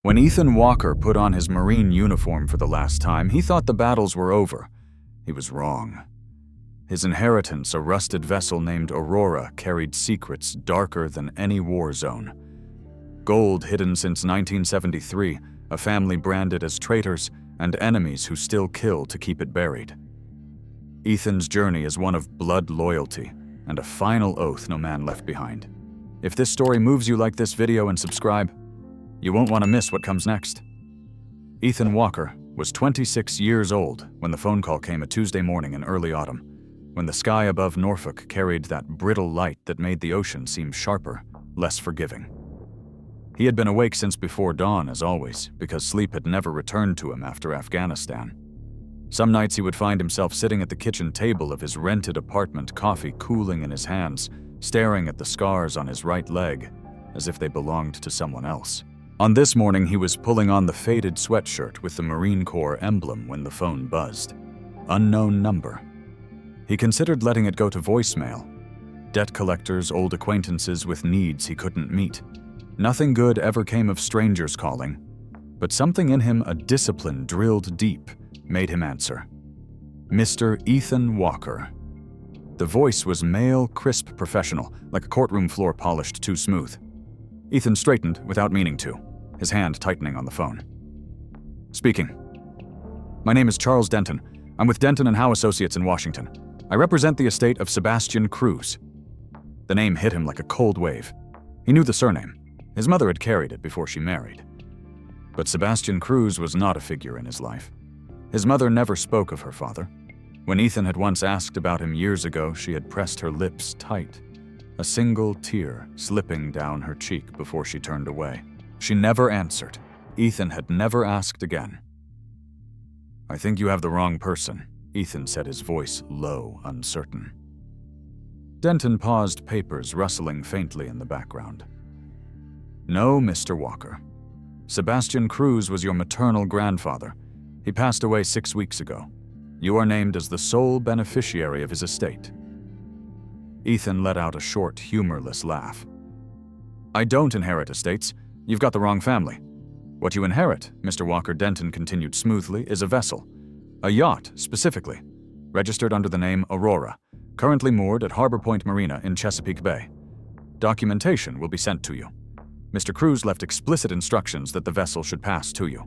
When Ethan Walker put on his Marine uniform for the last time, he thought the battles were over. He was wrong. His inheritance, a rusted vessel named Aurora, carried secrets darker than any war zone. Gold hidden since 1973, a family branded as traitors, and enemies who still kill to keep it buried. Ethan's journey is one of blood loyalty and a final oath no man left behind. If this story moves you, like this video and subscribe. You won't want to miss what comes next. Ethan Walker was 26 years old when the phone call came a Tuesday morning in early autumn, when the sky above Norfolk carried that brittle light that made the ocean seem sharper, less forgiving. He had been awake since before dawn, as always, because sleep had never returned to him after Afghanistan. Some nights he would find himself sitting at the kitchen table of his rented apartment, coffee cooling in his hands, staring at the scars on his right leg, as if they belonged to someone else. On this morning, he was pulling on the faded sweatshirt with the Marine Corps emblem when the phone buzzed. Unknown number. He considered letting it go to voicemail. Debt collectors, old acquaintances with needs he couldn't meet. Nothing good ever came of strangers calling, but something in him, a discipline drilled deep, made him answer. Mr. Ethan Walker. The voice was male, crisp, professional, like a courtroom floor polished too smooth. Ethan straightened without meaning to, his hand tightening on the phone. Speaking. My name is Charles Denton. I'm with Denton & Howe Associates in Washington. I represent the estate of Sebastian Cruz. The name hit him like a cold wave. He knew the surname. His mother had carried it before she married. But Sebastian Cruz was not a figure in his life. His mother never spoke of her father. When Ethan had once asked about him years ago, she had pressed her lips tight, a single tear slipping down her cheek before she turned away. She never answered. Ethan had never asked again. I think you have the wrong person, Ethan said, his voice low, uncertain. Denton paused, papers rustling faintly in the background. No, Mr. Walker. Sebastian Cruz was your maternal grandfather. He passed away 6 weeks ago. You are named as the sole beneficiary of his estate. Ethan let out a short, humorless laugh. I don't inherit estates. You've got the wrong family. What you inherit, Mr. Walker, Denton continued smoothly, is a vessel. A yacht, specifically. Registered under the name Aurora. Currently moored at Harbor Point Marina in Chesapeake Bay. Documentation will be sent to you. Mr. Cruz left explicit instructions that the vessel should pass to you.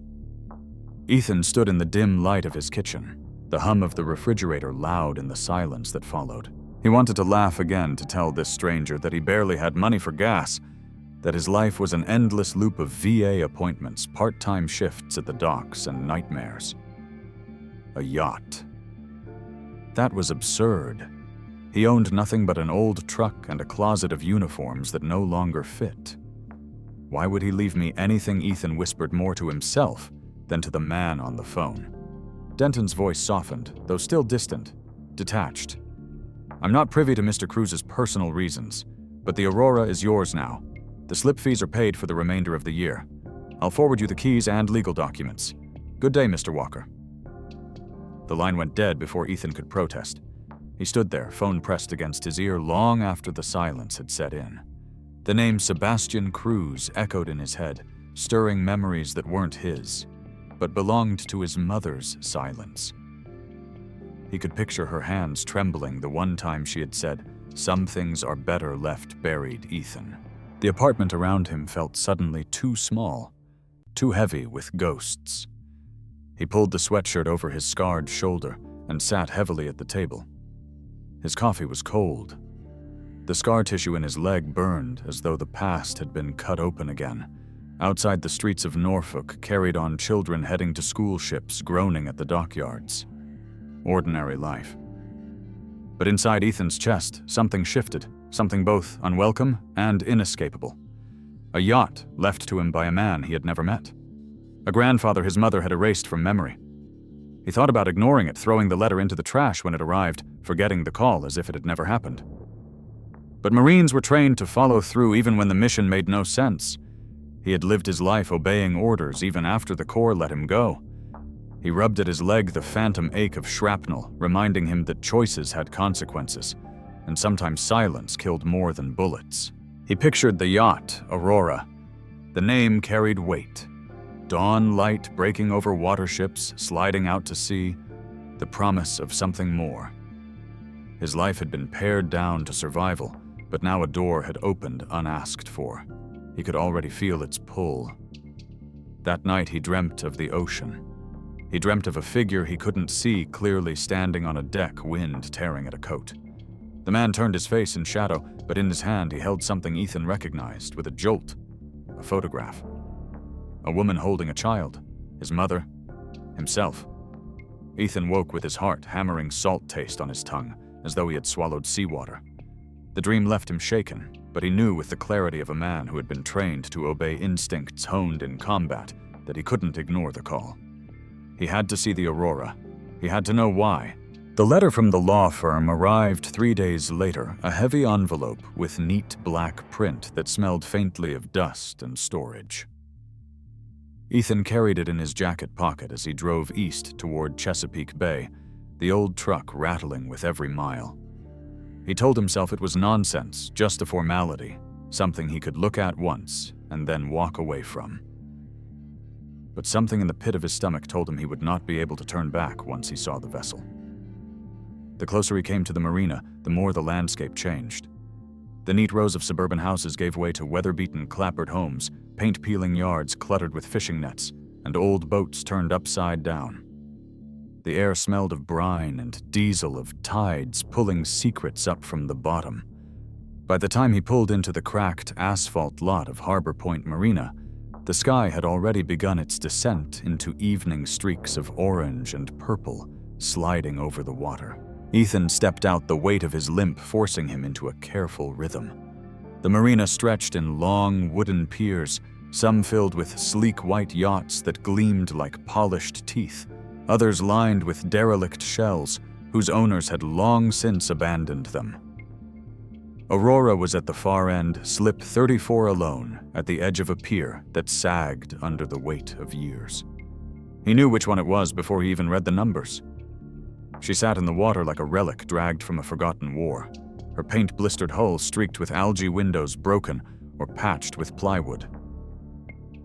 Ethan stood in the dim light of his kitchen, the hum of the refrigerator loud in the silence that followed. He wanted to laugh again, to tell this stranger that he barely had money for gas, that his life was an endless loop of VA appointments, part-time shifts at the docks, and nightmares. A yacht. That was absurd. He owned nothing but an old truck and a closet of uniforms that no longer fit. Why would he leave me anything? Ethan whispered, more to himself than to the man on the phone. Denton's voice softened, though still distant, detached. I'm not privy to Mr. Cruz's personal reasons, but the Aurora is yours now. The slip fees are paid for the remainder of the year. I'll forward you the keys and legal documents. Good day, Mr. Walker. The line went dead before Ethan could protest. He stood there, phone pressed against his ear, long after the silence had set in. The name Sebastian Cruz echoed in his head, stirring memories that weren't his, but belonged to his mother's silence. He could picture her hands trembling the one time she had said, "Some things are better left buried, Ethan." The apartment around him felt suddenly too small, too heavy with ghosts. He pulled the sweatshirt over his scarred shoulder and sat heavily at the table. His coffee was cold. The scar tissue in his leg burned as though the past had been cut open again. Outside the streets of Norfolk carried on children heading to school ships, groaning at the dockyards. Ordinary life. But inside Ethan's chest, something shifted, something both unwelcome and inescapable. A yacht left to him by a man he had never met. A grandfather his mother had erased from memory. He thought about ignoring it, throwing the letter into the trash when it arrived, forgetting the call as if it had never happened. But Marines were trained to follow through even when the mission made no sense. He had lived his life obeying orders even after the Corps let him go. He rubbed at his leg the phantom ache of shrapnel, reminding him that choices had consequences, and sometimes silence killed more than bullets. He pictured the yacht, Aurora. The name carried weight. dawn light breaking over waterships, sliding out to sea, the promise of something more. His life had been pared down to survival, but now a door had opened unasked for. He could already feel its pull. That night he dreamt of the ocean. He dreamt of a figure he couldn't see clearly standing on a deck, wind tearing at a coat. The man turned his face in shadow, but in his hand he held something Ethan recognized with a jolt. A photograph. A woman holding a child. His mother. Himself. Ethan woke with his heart hammering salt taste on his tongue, as though he had swallowed seawater. The dream left him shaken, but he knew with the clarity of a man who had been trained to obey instincts honed in combat that he couldn't ignore the call. He had to see the Aurora. He had to know why. The letter from the law firm arrived 3 days later, a heavy envelope with neat black print that smelled faintly of dust and storage. Ethan carried it in his jacket pocket as he drove east toward Chesapeake Bay, the old truck rattling with every mile. He told himself it was nonsense, just a formality, something he could look at once and then walk away from. But something in the pit of his stomach told him he would not be able to turn back once he saw the vessel. The closer he came to the marina, the more the landscape changed. The neat rows of suburban houses gave way to weather-beaten clapboard homes, paint-peeling yards cluttered with fishing nets, and old boats turned upside down. The air smelled of brine and diesel, of tides pulling secrets up from the bottom. By the time he pulled into the cracked asphalt lot of Harbor Point Marina, the sky had already begun its descent into evening streaks of orange and purple sliding over the water. Ethan stepped out, the weight of his limp forcing him into a careful rhythm. The marina stretched in long wooden piers, some filled with sleek white yachts that gleamed like polished teeth, others lined with derelict shells whose owners had long since abandoned them. Aurora was at the far end, slip 34 alone, at the edge of a pier that sagged under the weight of years. He knew which one it was before he even read the numbers. She sat in the water like a relic dragged from a forgotten war, her paint-blistered hull streaked with algae windows broken or patched with plywood.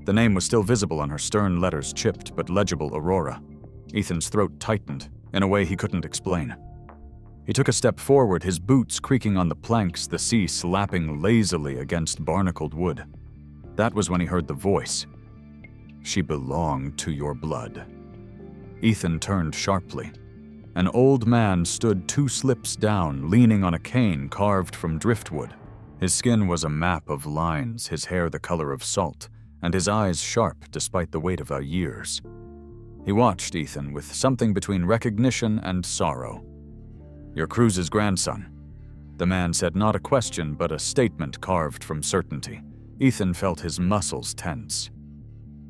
The name was still visible on her stern letters, chipped but legible Aurora. Ethan's throat tightened in a way he couldn't explain. He took a step forward, his boots creaking on the planks, the sea slapping lazily against barnacled wood. That was when he heard the voice. She belonged to your blood. Ethan turned sharply. An old man stood 2 slips down, leaning on a cane carved from driftwood. His skin was a map of lines, his hair the color of salt, and his eyes sharp despite the weight of years. He watched Ethan with something between recognition and sorrow. "You're Cruz's grandson," the man said, not a question but a statement carved from certainty. Ethan felt his muscles tense.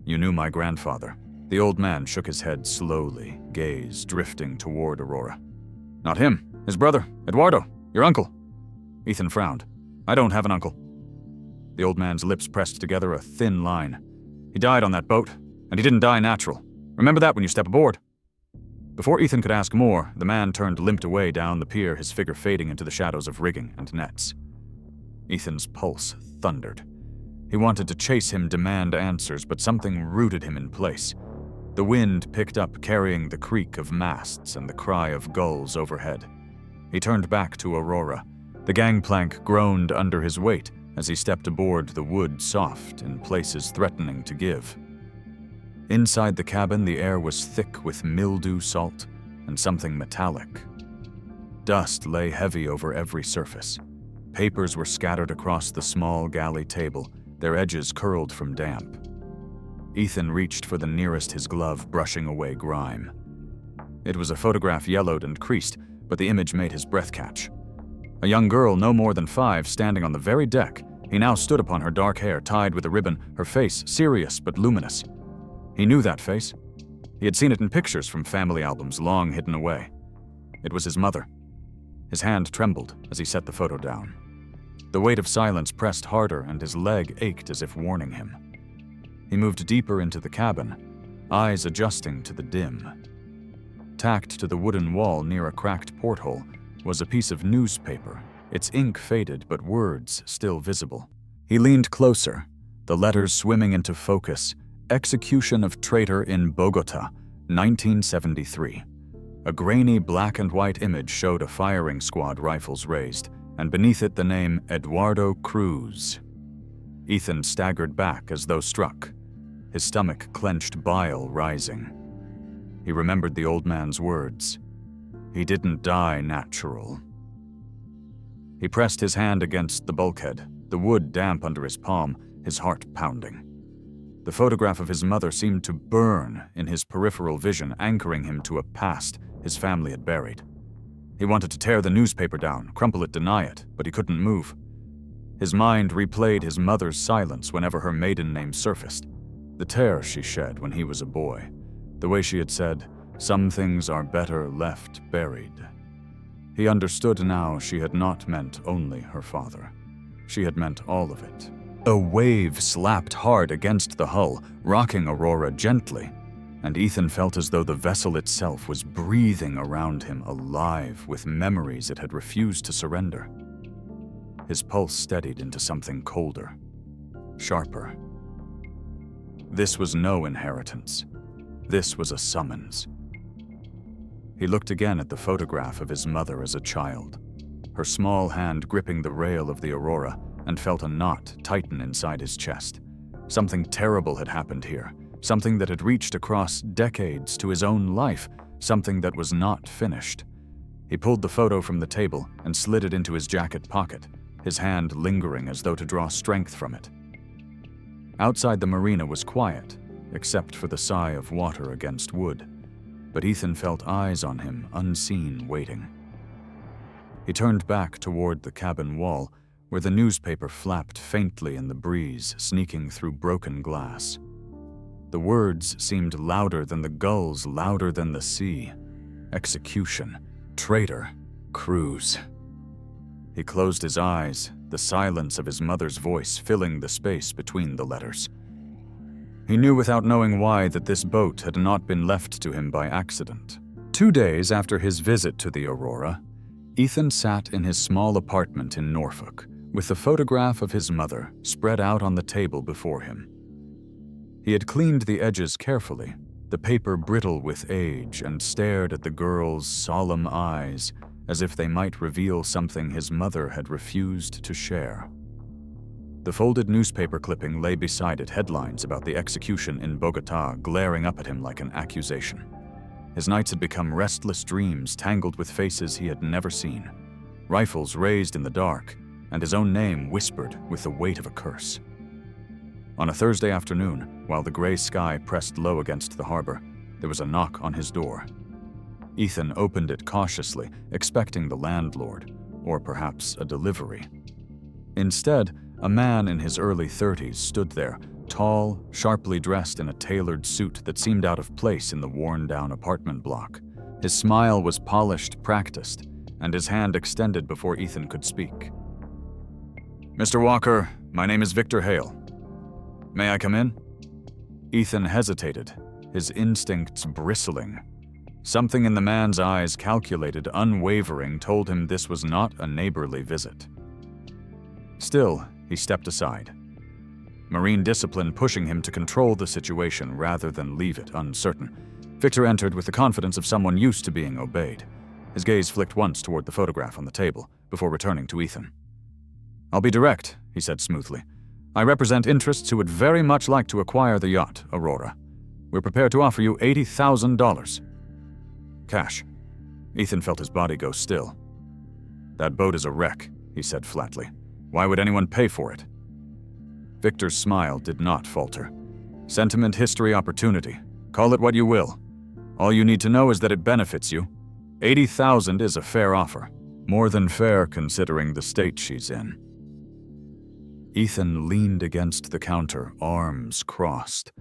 "You knew my grandfather." The old man shook his head slowly, gaze drifting toward Aurora. "Not him. His brother, Eduardo, your uncle." Ethan frowned. "I don't have an uncle." The old man's lips pressed together a thin line. "He died on that boat, and he didn't die natural. Remember that when you step aboard." Before Ethan could ask more, the man turned, limped away down the pier, his figure fading into the shadows of rigging and nets. Ethan's pulse thundered. He wanted to chase him, demand answers, but something rooted him in place. The wind picked up, carrying the creak of masts and the cry of gulls overhead. He turned back to Aurora. The gangplank groaned under his weight as he stepped aboard, the wood soft, in places threatening to give. Inside the cabin, the air was thick with mildew salt and something metallic. Dust lay heavy over every surface. Papers were scattered across the small galley table, their edges curled from damp. Ethan reached for the nearest his glove, brushing away grime. It was a photograph, yellowed and creased, but the image made his breath catch. A young girl no more than 5 standing on the very deck. He now stood upon her dark hair tied with a ribbon, her face serious but luminous. He knew that face. He had seen it in pictures from family albums long hidden away. It was his mother. His hand trembled as he set the photo down. The weight of silence pressed harder and his leg ached as if warning him. He moved deeper into the cabin, eyes adjusting to the dim. Tacked to the wooden wall near a cracked porthole was a piece of newspaper, its ink faded but words still visible. He leaned closer, the letters swimming into focus, Execution of Traitor in Bogota, 1973. A grainy black and white image showed a firing squad, rifles raised, and beneath it the name Eduardo Cruz. Ethan staggered back as though struck, his stomach clenched, bile rising. He remembered the old man's words. He didn't die natural. He pressed his hand against the bulkhead, the wood damp under his palm, his heart pounding. The photograph of his mother seemed to burn in his peripheral vision, anchoring him to a past his family had buried. He wanted to tear the newspaper down, crumple it, deny it, but he couldn't move. His mind replayed his mother's silence whenever her maiden name surfaced, the tear she shed when he was a boy, the way she had said, "Some things are better left buried." He understood now she had not meant only her father. She had meant all of it. A wave slapped hard against the hull, rocking Aurora gently, and Ethan felt as though the vessel itself was breathing around him, alive with memories it had refused to surrender. His pulse steadied into something colder, sharper. This was no inheritance. This was a summons. He looked again at the photograph of his mother as a child, her small hand gripping the rail of the Aurora, and felt a knot tighten inside his chest. Something terrible had happened here, something that had reached across decades to his own life, something that was not finished. He pulled the photo from the table and slid it into his jacket pocket, his hand lingering as though to draw strength from it. Outside the marina was quiet, except for the sigh of water against wood, but Ethan felt eyes on him, unseen, waiting. He turned back toward the cabin wall, where the newspaper flapped faintly in the breeze, sneaking through broken glass. The words seemed louder than the gulls, louder than the sea. Execution. Traitor. Cruz. He closed his eyes, the silence of his mother's voice filling the space between the letters. He knew without knowing why that this boat had not been left to him by accident. 2 days after his visit to the Aurora, Ethan sat in his small apartment in Norfolk, with the photograph of his mother spread out on the table before him. He had cleaned the edges carefully, the paper brittle with age, and stared at the girl's solemn eyes as if they might reveal something his mother had refused to share. The folded newspaper clipping lay beside it, headlines about the execution in Bogota glaring up at him like an accusation. His nights had become restless dreams tangled with faces he had never seen, rifles raised in the dark, and his own name whispered with the weight of a curse. On a Thursday afternoon, while the gray sky pressed low against the harbor, there was a knock on his door. Ethan opened it cautiously, expecting the landlord, or perhaps a delivery. Instead, a man in his early 30s stood there, tall, sharply dressed in a tailored suit that seemed out of place in the worn-down apartment block. His smile was polished, practiced, and his hand extended before Ethan could speak. "Mr. Walker, my name is Victor Hale. May I come in?" Ethan hesitated, his instincts bristling. Something in the man's eyes, calculated, unwavering, told him this was not a neighborly visit. Still, he stepped aside, marine discipline pushing him to control the situation rather than leave it uncertain. Victor entered with the confidence of someone used to being obeyed. His gaze flicked once toward the photograph on the table, before returning to Ethan. "I'll be direct," he said smoothly. "I represent interests who would very much like to acquire the yacht, Aurora. We're prepared to offer you $80,000. Cash." Ethan felt his body go still. "That boat is a wreck," he said flatly. "Why would anyone pay for it?" Victor's smile did not falter. "Sentiment, history, opportunity. Call it what you will. All you need to know is that it benefits you. 80,000 is a fair offer. More than fair considering the state she's in." Ethan leaned against the counter, arms crossed.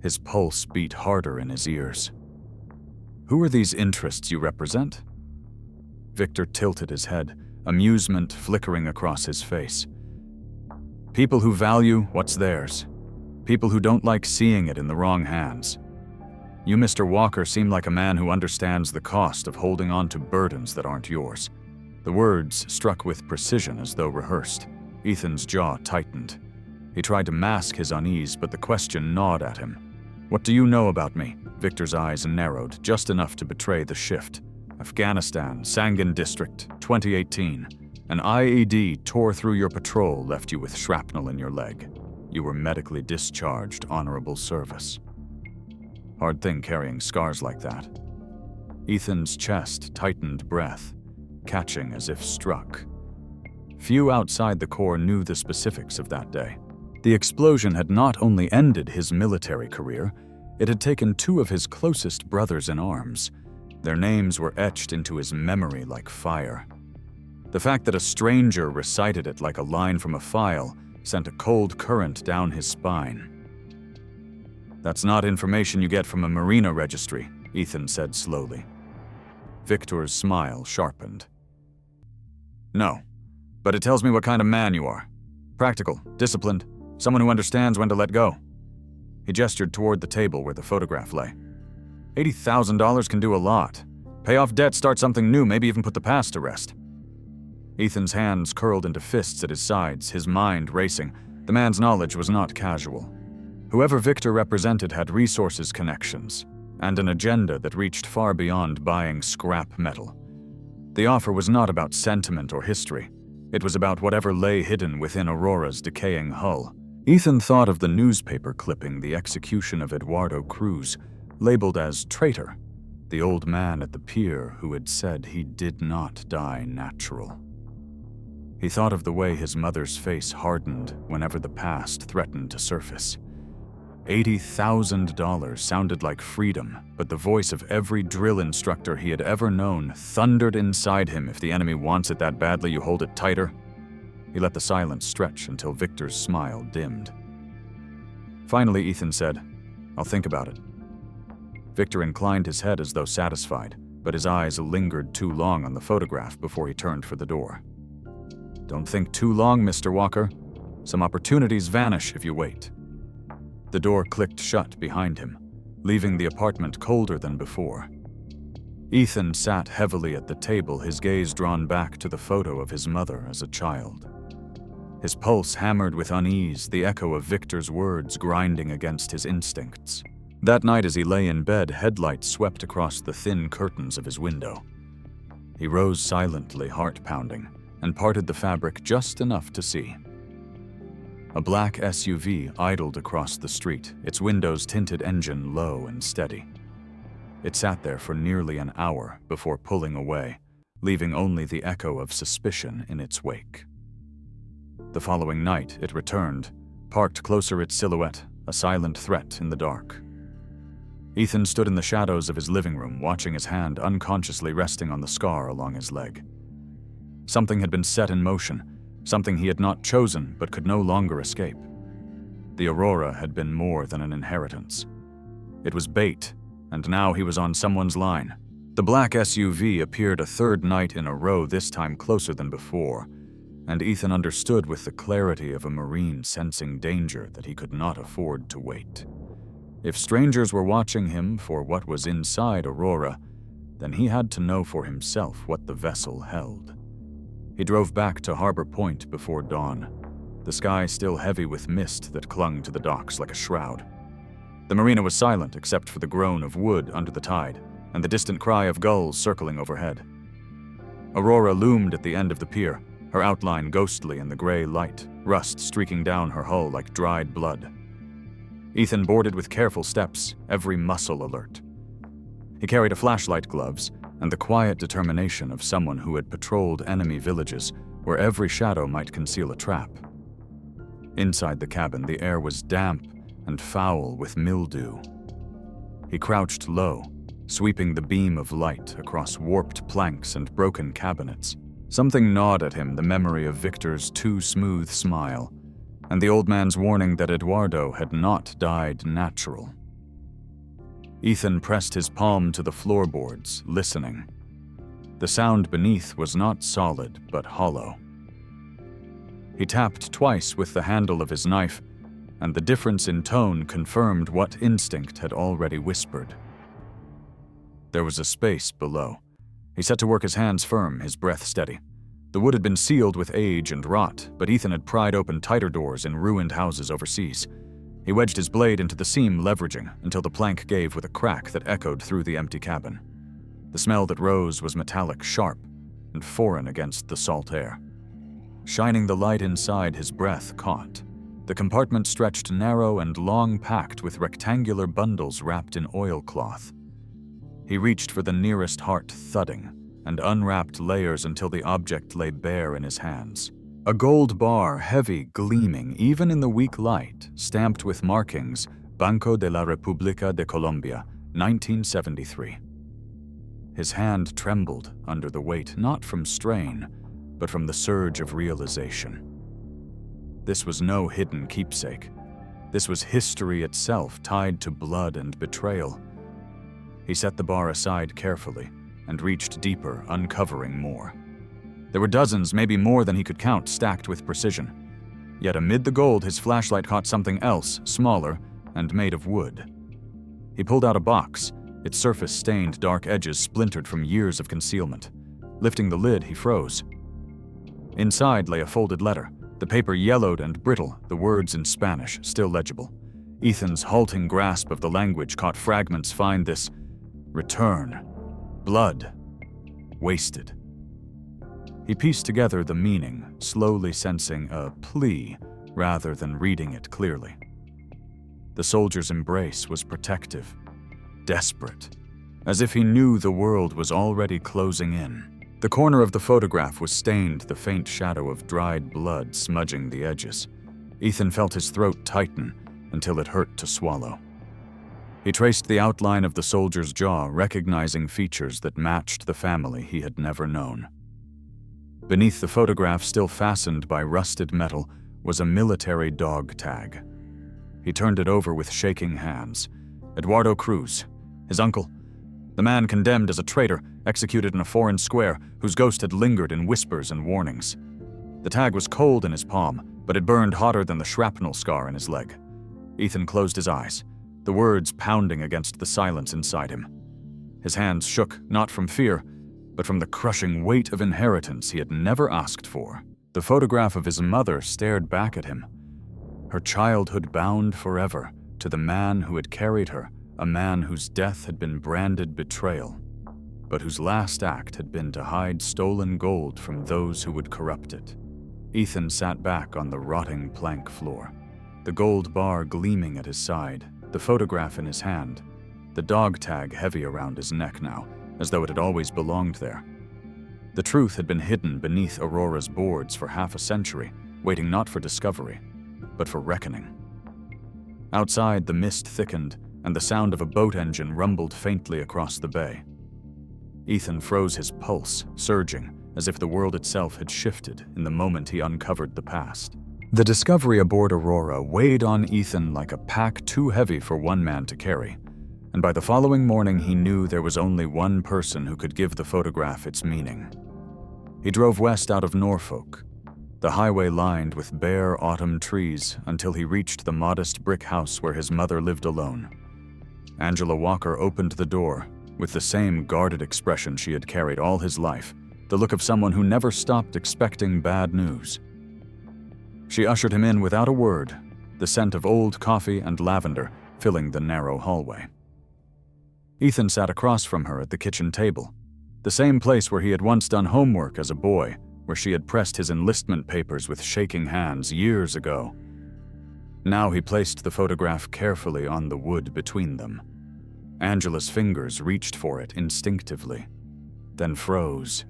His pulse beat harder in his ears. "Who are these interests you represent?" Victor tilted his head, amusement flickering across his face. "People who value what's theirs. People who don't like seeing it in the wrong hands. You, Mr. Walker, seem like a man who understands the cost of holding on to burdens that aren't yours." The words struck with precision as though rehearsed. Ethan's jaw tightened. He tried to mask his unease, but the question gnawed at him. What do you know about me? Victor's eyes narrowed just enough to betray the shift. Afghanistan, Sangin District, 2018. An IED tore through your patrol, left you with shrapnel in your leg. You were medically discharged, honorable service. Hard thing carrying scars like that. Ethan's chest tightened, breath catching as if struck. Few outside the Corps knew the specifics of that day. The explosion had not only ended his military career, it had taken two of his closest brothers in arms. Their names were etched into his memory like fire. The fact that a stranger recited it like a line from a file sent a cold current down his spine. That's not information you get from a marina registry, Ethan said slowly. Victor's smile sharpened. No, but it tells me what kind of man you are. Practical, disciplined, someone who understands when to let go. He gestured toward the table where the photograph lay. $80,000 can do a lot. Pay off debt, start something new, maybe even put the past to rest. Ethan's hands curled into fists at his sides, his mind racing. The man's knowledge was not casual. Whoever Victor represented had resources, connections, and an agenda that reached far beyond buying scrap metal. The offer was not about sentiment or history. It was about whatever lay hidden within Aurora's decaying hull. Ethan thought of the newspaper clipping the execution of Eduardo Cruz, labeled as traitor, the old man at the pier who had said he did not die natural. He thought of the way his mother's face hardened whenever the past threatened to surface. $80,000 sounded like freedom, but the voice of every drill instructor he had ever known thundered inside him. If the enemy wants it that badly, you hold it tighter. He let the silence stretch until Victor's smile dimmed. Finally, Ethan said, "I'll think about it." Victor inclined his head as though satisfied, but his eyes lingered too long on the photograph before he turned for the door. "Don't think too long, Mr. Walker. Some opportunities vanish if you wait." The door clicked shut behind him, leaving the apartment colder than before. Ethan sat heavily at the table, his gaze drawn back to the photo of his mother as a child. His pulse hammered with unease, the echo of Victor's words grinding against his instincts. That night as he lay in bed, headlights swept across the thin curtains of his window. He rose silently, heart pounding, and parted the fabric just enough to see. A black SUV idled across the street, its windows-tinted engine low and steady. It sat there for nearly an hour before pulling away, leaving only the echo of suspicion in its wake. The following night, it returned, parked closer its silhouette, a silent threat in the dark. Ethan stood in the shadows of his living room, watching his hand unconsciously resting on the scar along his leg. Something had been set in motion, something he had not chosen but could no longer escape. The Aurora had been more than an inheritance. It was bait, and now he was on someone's line. The black SUV appeared a third night in a row, this time closer than before, and Ethan understood with the clarity of a Marine sensing danger that he could not afford to wait. If strangers were watching him for what was inside Aurora, then he had to know for himself what the vessel held. He drove back to Harbor Point before dawn, the sky still heavy with mist that clung to the docks like a shroud. The marina was silent except for the groan of wood under the tide and the distant cry of gulls circling overhead. Aurora loomed at the end of the pier, her outline ghostly in the gray light, rust streaking down her hull like dried blood. Ethan boarded with careful steps, every muscle alert. He carried a flashlight, gloves, and the quiet determination of someone who had patrolled enemy villages where every shadow might conceal a trap. Inside the cabin, the air was damp and foul with mildew. He crouched low, sweeping the beam of light across warped planks and broken cabinets. Something gnawed at him, the memory of Victor's too smooth smile, and the old man's warning that Eduardo had not died natural. Ethan pressed his palm to the floorboards, listening. The sound beneath was not solid, but hollow. He tapped twice with the handle of his knife, and the difference in tone confirmed what instinct had already whispered. There was a space below. He set to work, his hands firm, his breath steady. The wood had been sealed with age and rot, but Ethan had pried open tighter doors in ruined houses overseas. He wedged his blade into the seam, leveraging, until the plank gave with a crack that echoed through the empty cabin. The smell that rose was metallic, sharp, and foreign against the salt air. Shining the light inside, his breath caught. The compartment stretched narrow and long, packed with rectangular bundles wrapped in oilcloth. He reached for the nearest heart, thudding, and unwrapped layers until the object lay bare in his hands. A gold bar, heavy, gleaming, even in the weak light, stamped with markings, Banco de la República de Colombia, 1973. His hand trembled under the weight, not from strain, but from the surge of realization. This was no hidden keepsake. This was history itself, tied to blood and betrayal. He set the bar aside carefully and reached deeper, uncovering more. There were dozens, maybe more than he could count, stacked with precision. Yet amid the gold, his flashlight caught something else, smaller and made of wood. He pulled out a box, its surface stained, dark edges splintered from years of concealment. Lifting the lid, he froze. Inside lay a folded letter, the paper yellowed and brittle, the words in Spanish, still legible. Ethan's halting grasp of the language caught fragments. Find this. Return. Blood. Wasted. He pieced together the meaning, slowly sensing a plea rather than reading it clearly. The soldier's embrace was protective, desperate, as if he knew the world was already closing in. The corner of the photograph was stained, the faint shadow of dried blood smudging the edges. Ethan felt his throat tighten until it hurt to swallow. He traced the outline of the soldier's jaw, recognizing features that matched the family he had never known. Beneath the photograph, still fastened by rusted metal, was a military dog tag. He turned it over with shaking hands. Eduardo Cruz, his uncle, the man condemned as a traitor, executed in a foreign square, whose ghost had lingered in whispers and warnings. The tag was cold in his palm, but it burned hotter than the shrapnel scar in his leg. Ethan closed his eyes, the words pounding against the silence inside him. His hands shook, not from fear, but from the crushing weight of inheritance he had never asked for. The photograph of his mother stared back at him, her childhood bound forever to the man who had carried her, a man whose death had been branded betrayal, but whose last act had been to hide stolen gold from those who would corrupt it. Ethan sat back on the rotting plank floor, the gold bar gleaming at his side, the photograph in his hand, the dog tag heavy around his neck now, as though it had always belonged there. The truth had been hidden beneath Aurora's boards for half a century, waiting not for discovery, but for reckoning. Outside, the mist thickened, and the sound of a boat engine rumbled faintly across the bay. Ethan froze his pulse, surging, as if the world itself had shifted in the moment he uncovered the past. The discovery aboard Aurora weighed on Ethan like a pack too heavy for one man to carry, and by the following morning he knew there was only one person who could give the photograph its meaning. He drove west out of Norfolk, the highway lined with bare autumn trees, until he reached the modest brick house where his mother lived alone. Angela Walker opened the door with the same guarded expression she had carried all his life, the look of someone who never stopped expecting bad news. She ushered him in without a word, the scent of old coffee and lavender filling the narrow hallway. Ethan sat across from her at the kitchen table, the same place where he had once done homework as a boy, where she had pressed his enlistment papers with shaking hands years ago. Now he placed the photograph carefully on the wood between them. Angela's fingers reached for it instinctively, then froze.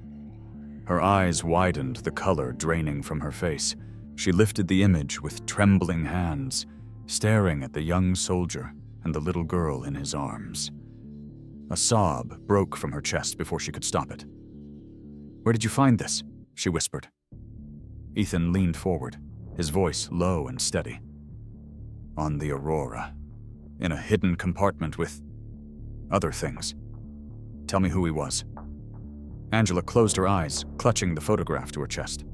Her eyes widened, the color draining from her face. She lifted the image with trembling hands, staring at the young soldier and the little girl in his arms. A sob broke from her chest before she could stop it. "Where did you find this?" she whispered. Ethan leaned forward, his voice low and steady. "On the Aurora, in a hidden compartment with other things. Tell me who he was." Angela closed her eyes, clutching the photograph to her chest.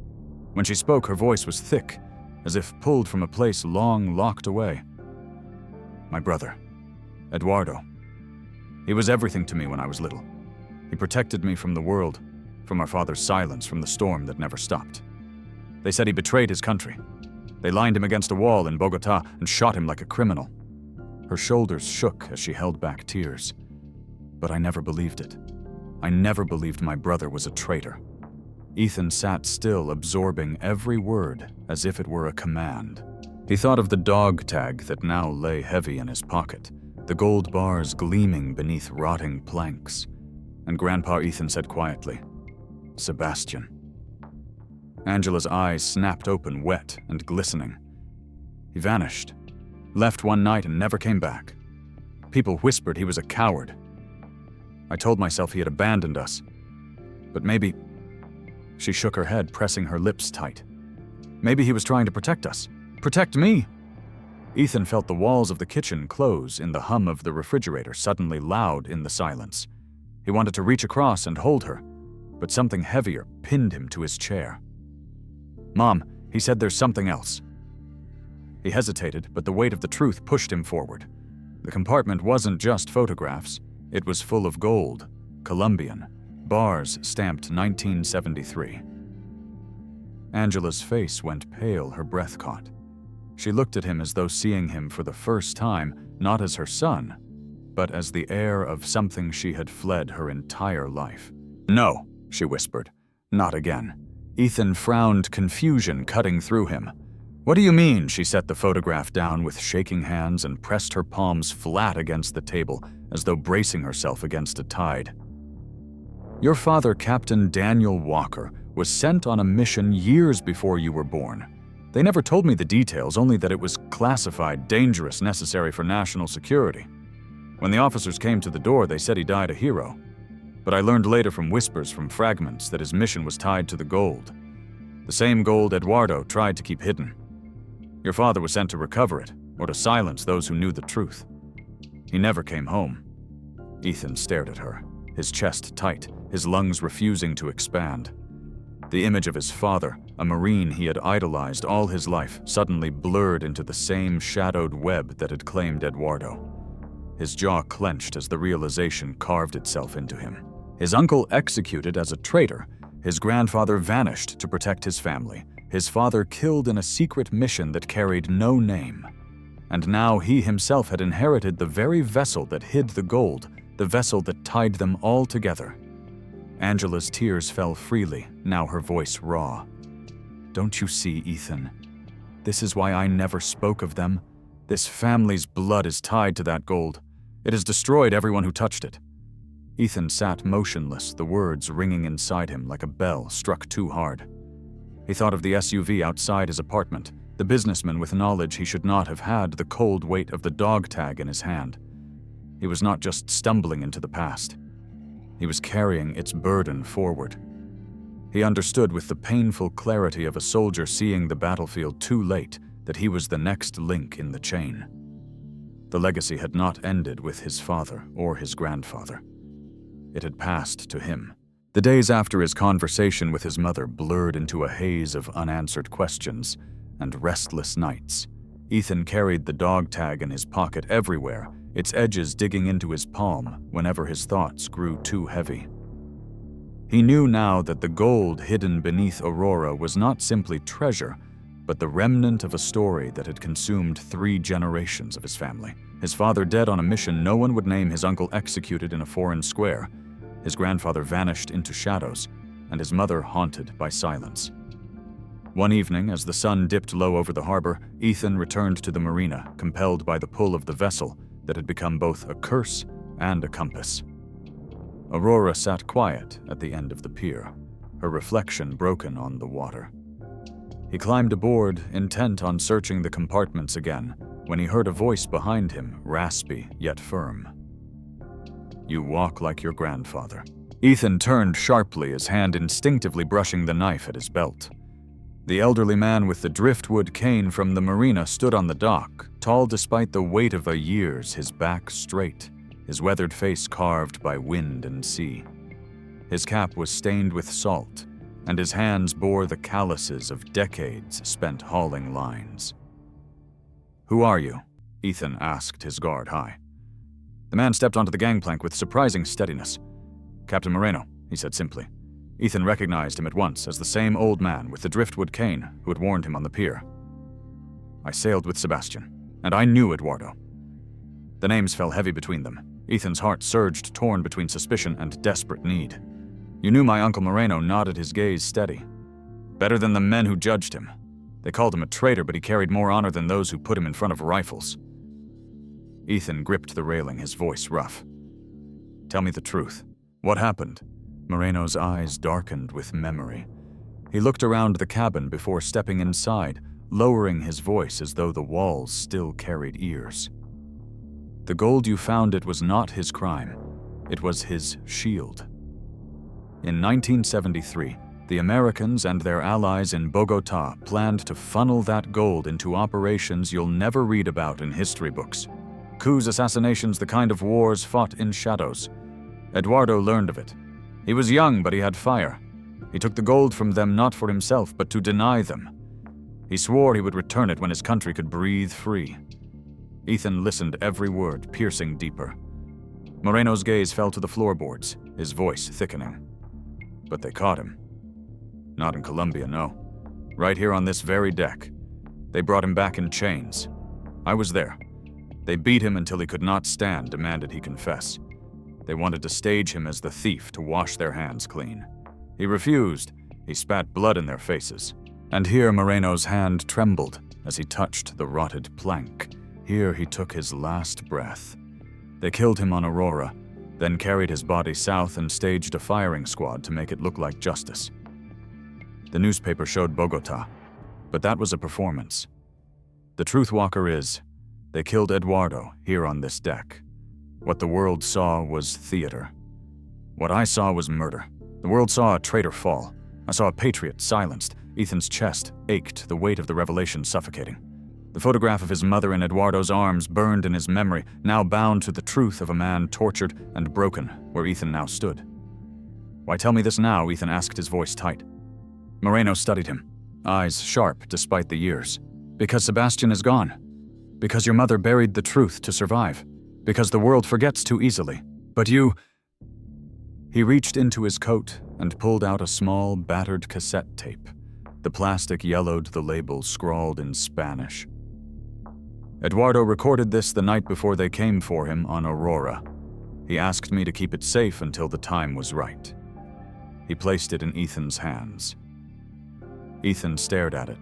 When she spoke, her voice was thick, as if pulled from a place long locked away. "My brother, Eduardo. He was everything to me when I was little. He protected me from the world, from our father's silence, from the storm that never stopped. They said he betrayed his country. They lined him against a wall in Bogota and shot him like a criminal." Her shoulders shook as she held back tears. But I never believed it. I never believed my brother was a traitor. Ethan sat still, absorbing every word as if it were a command. He thought of the dog tag that now lay heavy in his pocket, the gold bars gleaming beneath rotting planks. And Grandpa Ethan said quietly, "Sebastian." Angela's eyes snapped open, wet and glistening. He vanished, left one night and never came back. People whispered he was a coward. I told myself he had abandoned us. But maybe... She shook her head, pressing her lips tight. Maybe he was trying to protect us. Protect me! Ethan felt the walls of the kitchen close in the hum of the refrigerator, suddenly loud in the silence. He wanted to reach across and hold her, but something heavier pinned him to his chair. "Mom," he said, "there's something else." He hesitated, but the weight of the truth pushed him forward. The compartment wasn't just photographs. It was full of gold, Colombian, bars stamped 1973. Angela's face went pale, her breath caught. She looked at him as though seeing him for the first time, not as her son, but as the heir of something she had fled her entire life. "No," she whispered, "not again." Ethan frowned, confusion cutting through him. "What do you mean?" She set the photograph down with shaking hands and pressed her palms flat against the table, as though bracing herself against a tide. "Your father, Captain Daniel Walker, was sent on a mission years before you were born. They never told me the details, only that it was classified, dangerous, necessary for national security. When the officers came to the door, they said he died a hero. But I learned later from whispers from fragments that his mission was tied to the gold. The same gold Eduardo tried to keep hidden. Your father was sent to recover it, or to silence those who knew the truth. He never came home." Ethan stared at her, his chest tight, his lungs refusing to expand. The image of his father, a Marine he had idolized all his life, suddenly blurred into the same shadowed web that had claimed Eduardo. His jaw clenched as the realization carved itself into him. His uncle executed as a traitor, his grandfather vanished to protect his family, his father killed in a secret mission that carried no name. And now he himself had inherited the very vessel that hid the gold, the vessel that tied them all together. Angela's tears fell freely, now her voice raw. "Don't you see, Ethan? This is why I never spoke of them. This family's blood is tied to that gold. It has destroyed everyone who touched it." Ethan sat motionless, the words ringing inside him like a bell struck too hard. He thought of the SUV outside his apartment, the businessman with knowledge he should not have had, the cold weight of the dog tag in his hand. He was not just stumbling into the past. He was carrying its burden forward. He understood with the painful clarity of a soldier seeing the battlefield too late that he was the next link in the chain. The legacy had not ended with his father or his grandfather. It had passed to him. The days after his conversation with his mother blurred into a haze of unanswered questions and restless nights. Ethan carried the dog tag in his pocket everywhere, its edges digging into his palm whenever his thoughts grew too heavy. He knew now that the gold hidden beneath Aurora was not simply treasure, but the remnant of a story that had consumed 3 generations of his family. His father dead on a mission no one would name, his uncle executed in a foreign square, his grandfather vanished into shadows, and his mother haunted by silence. One evening, as the sun dipped low over the harbor, Ethan returned to the marina, compelled by the pull of the vessel that had become both a curse and a compass. Aurora sat quiet at the end of the pier, her reflection broken on the water. He climbed aboard, intent on searching the compartments again, when he heard a voice behind him, raspy yet firm. "You walk like your grandfather." Ethan turned sharply, his hand instinctively brushing the knife at his belt. The elderly man with the driftwood cane from the marina stood on the dock, tall despite the weight of years, his back straight, his weathered face carved by wind and sea. His cap was stained with salt, and his hands bore the calluses of decades spent hauling lines. "Who are you?" Ethan asked, his guard high. The man stepped onto the gangplank with surprising steadiness. "Captain Moreno," he said simply. Ethan recognized him at once as the same old man with the driftwood cane who had warned him on the pier. I sailed with Sebastian, and I knew Eduardo. The names fell heavy between them. Ethan's heart surged, torn between suspicion and desperate need. You knew my Uncle Moreno nodded, his gaze steady. Better than the men who judged him. They called him a traitor, but he carried more honor than those who put him in front of rifles. Ethan gripped the railing, his voice rough. Tell me the truth. What happened? Moreno's eyes darkened with memory. He looked around the cabin before stepping inside, lowering his voice as though the walls still carried ears. The gold you found, it was not his crime. It was his shield. In 1973, the Americans and their allies in Bogota planned to funnel that gold into operations you'll never read about in history books. Coups, assassinations, the kind of wars fought in shadows. Eduardo learned of it. He was young, but he had fire. He took the gold from them not for himself, but to deny them. He swore he would return it when his country could breathe free. Ethan listened, every word piercing deeper. Moreno's gaze fell to the floorboards, his voice thickening. But they caught him. Not in Colombia, no. Right here on this very deck. They brought him back in chains. I was there. They beat him until he could not stand, demanded he confess. They wanted to stage him as the thief to wash their hands clean. He refused. He spat blood in their faces. And here Moreno's hand trembled as he touched the rotted plank. Here he took his last breath. They killed him on Aurora, then carried his body south and staged a firing squad to make it look like justice. The newspaper showed Bogota, but that was a performance. The truth, Walker, is they killed Eduardo here on this deck. What the world saw was theater. What I saw was murder. The world saw a traitor fall. I saw a patriot silenced. Ethan's chest ached, the weight of the revelation suffocating. The photograph of his mother in Eduardo's arms burned in his memory, now bound to the truth of a man tortured and broken where Ethan now stood. Why tell me this now? Ethan asked, his voice tight. Moreno studied him, eyes sharp despite the years. Because Sebastian is gone. Because your mother buried the truth to survive. Because the world forgets too easily. But you... He reached into his coat and pulled out a small, battered cassette tape. The plastic yellowed, the label scrawled in Spanish. Eduardo recorded this the night before they came for him on Aurora. He asked me to keep it safe until the time was right. He placed it in Ethan's hands. Ethan stared at it,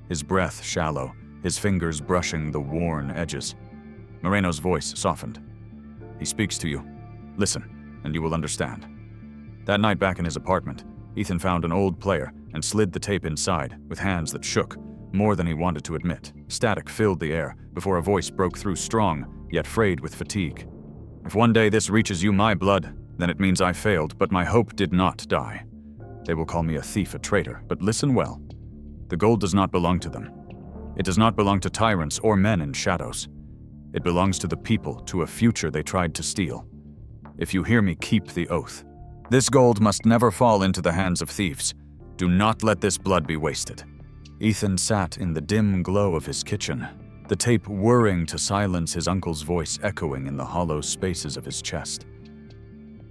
his breath shallow, his fingers brushing the worn edges. Moreno's voice softened. He speaks to you. Listen, and you will understand. That night back in his apartment, Ethan found an old player and slid the tape inside with hands that shook, more than he wanted to admit. Static filled the air before a voice broke through, strong, yet frayed with fatigue. If one day this reaches you, my blood, then it means I failed, but my hope did not die. They will call me a thief, a traitor, but listen well. The gold does not belong to them. It does not belong to tyrants or men in shadows. It belongs to the people, to a future they tried to steal. If you hear me, keep the oath. This gold must never fall into the hands of thieves. Do not let this blood be wasted. Ethan sat in the dim glow of his kitchen, the tape whirring to silence his uncle's voice echoing in the hollow spaces of his chest.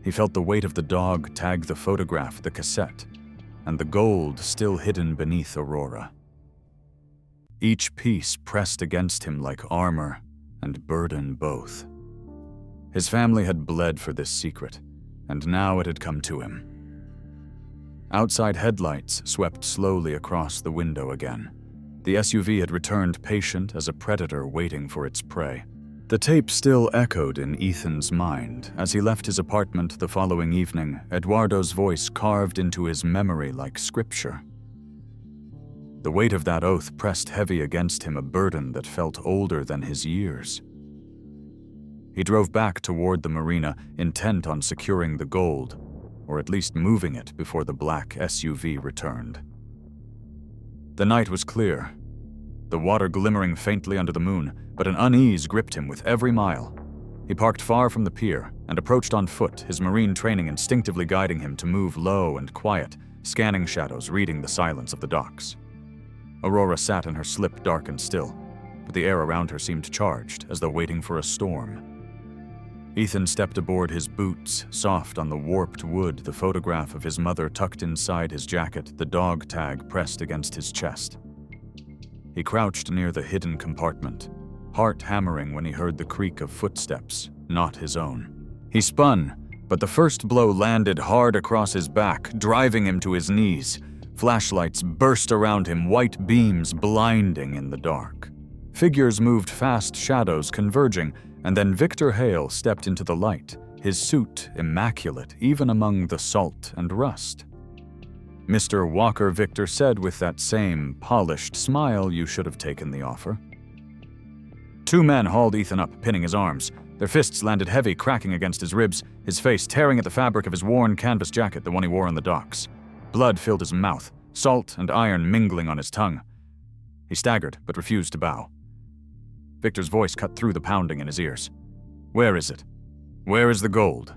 He felt the weight of the dog tag the photograph, the cassette, and the gold still hidden beneath Aurora. Each piece pressed against him like armor and burden both. His family had bled for this secret, and now it had come to him. Outside headlights swept slowly across the window again. The SUV had returned, patient as a predator waiting for its prey. The tape still echoed in Ethan's mind. As he left his apartment the following evening, Eduardo's voice carved into his memory like scripture. The weight of that oath pressed heavy against him, a burden that felt older than his years. He drove back toward the marina, intent on securing the gold, or at least moving it before the black SUV returned. The night was clear, the water glimmering faintly under the moon, but an unease gripped him with every mile. He parked far from the pier and approached on foot, his marine training instinctively guiding him to move low and quiet, scanning shadows, reading the silence of the docks. Aurora sat in her slip, dark and still, but the air around her seemed charged, as though waiting for a storm. Ethan stepped aboard, his boots soft on the warped wood, the photograph of his mother tucked inside his jacket, the dog tag pressed against his chest. He crouched near the hidden compartment, heart hammering when he heard the creak of footsteps, not his own. He spun, but the first blow landed hard across his back, driving him to his knees. Flashlights burst around him, white beams blinding in the dark. Figures moved fast, shadows converging, and then Victor Hale stepped into the light, his suit immaculate even among the salt and rust. "Mr. Walker," Victor said with that same polished smile, "you should have taken the offer." Two men hauled Ethan up, pinning his arms. Their fists landed heavy, cracking against his ribs, his face tearing at the fabric of his worn canvas jacket, the one he wore on the docks. Blood filled his mouth, salt and iron mingling on his tongue. He staggered, but refused to bow. Victor's voice cut through the pounding in his ears. "Where is it? Where is the gold?"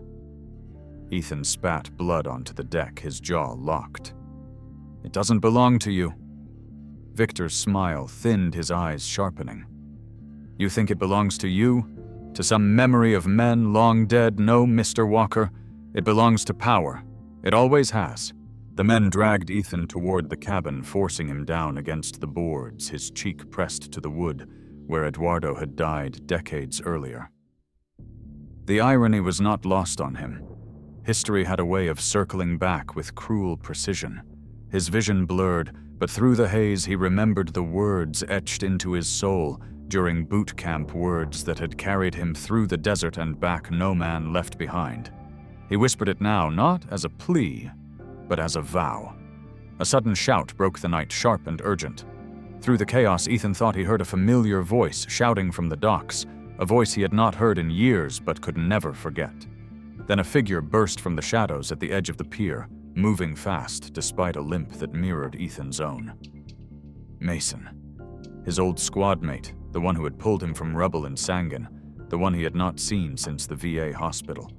Ethan spat blood onto the deck, his jaw locked. "It doesn't belong to you." Victor's smile thinned, his eyes sharpening. "You think it belongs to you? To some memory of men long dead? No, Mr. Walker. It belongs to power. It always has." The men dragged Ethan toward the cabin, forcing him down against the boards, his cheek pressed to the wood, where Eduardo had died decades earlier. The irony was not lost on him. History had a way of circling back with cruel precision. His vision blurred, but through the haze he remembered the words etched into his soul during boot camp, words that had carried him through the desert and back, no man left behind. He whispered it now, not as a plea, but as a vow. A sudden shout broke the night, sharp and urgent. Through the chaos, Ethan thought he heard a familiar voice shouting from the docks, a voice he had not heard in years but could never forget. Then a figure burst from the shadows at the edge of the pier, moving fast despite a limp that mirrored Ethan's own. Mason. His old squad mate, the one who had pulled him from rubble in Sangan, the one he had not seen since the VA hospital.